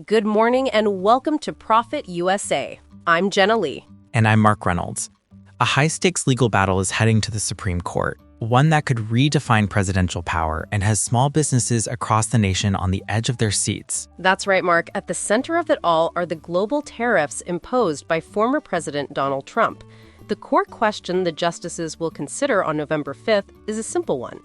Good morning and welcome to Profit USA. I'm Jenna Lee. And I'm Mark Reynolds. A high-stakes legal battle is heading to the Supreme Court, one that could redefine presidential power and has small businesses across the nation on the edge of their seats. That's right, Mark. At the center of it all are the global tariffs imposed by former President Donald Trump. The core question the justices will consider on November 5th is a simple one.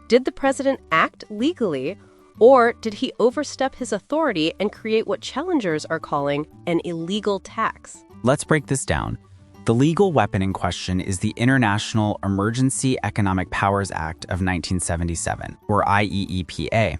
Did the president act legally, or did he overstep his authority and create what challengers are calling an illegal tax? Let's break this down. The legal weapon in question is the International Emergency Economic Powers Act of 1977, or IEEPA.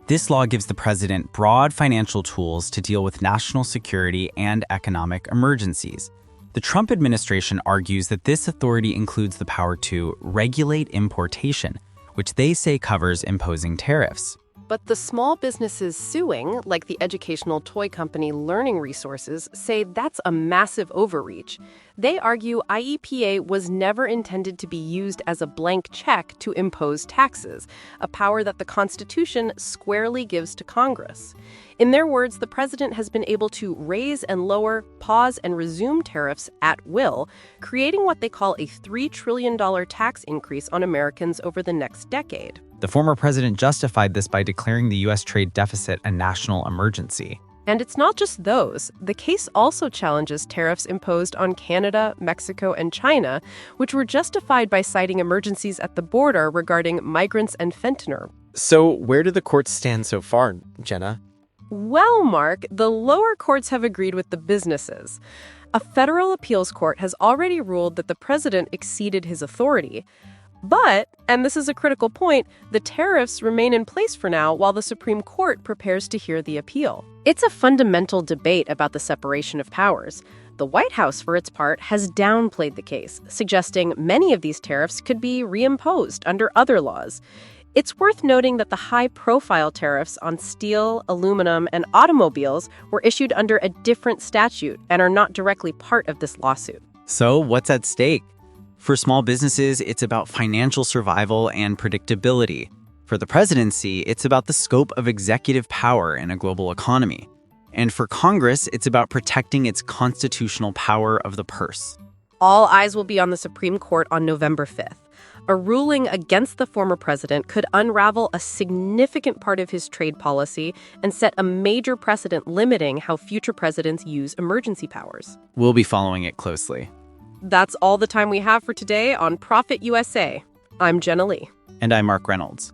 This law gives the president broad financial tools to deal with national security and economic emergencies. The Trump administration argues that this authority includes the power to regulate importation, which they say covers imposing tariffs. But the small businesses suing, like the educational toy company Learning Resources, say that's a massive overreach. They argue IEPA was never intended to be used as a blank check to impose taxes, a power that the Constitution squarely gives to Congress. In their words, the president has been able to raise and lower, pause and resume tariffs at will, creating what they call a $3 trillion tax increase on Americans over the next decade. The former president justified this by declaring the U.S. trade deficit a national emergency. And it's not just those. The case also challenges tariffs imposed on Canada, Mexico, and China, which were justified by citing emergencies at the border regarding migrants and fentanyl. So where do the courts stand so far, Jenna? Well, Mark, the lower courts have agreed with the businesses. A federal appeals court has already ruled that the president exceeded his authority. But, and this is a critical point, the tariffs remain in place for now while the Supreme Court prepares to hear the appeal. It's a fundamental debate about the separation of powers. The White House, for its part, has downplayed the case, suggesting many of these tariffs could be reimposed under other laws. It's worth noting that the high-profile tariffs on steel, aluminum, and automobiles were issued under a different statute and are not directly part of this lawsuit. So what's at stake? For small businesses, it's about financial survival and predictability. For the presidency, it's about the scope of executive power in a global economy. And for Congress, it's about protecting its constitutional power of the purse. All eyes will be on the Supreme Court on November 5th. A ruling against the former president could unravel a significant part of his trade policy and set a major precedent limiting how future presidents use emergency powers. We'll be following it closely. That's all the time we have for today on Profit USA. I'm Jenna Lee. And I'm Mark Reynolds.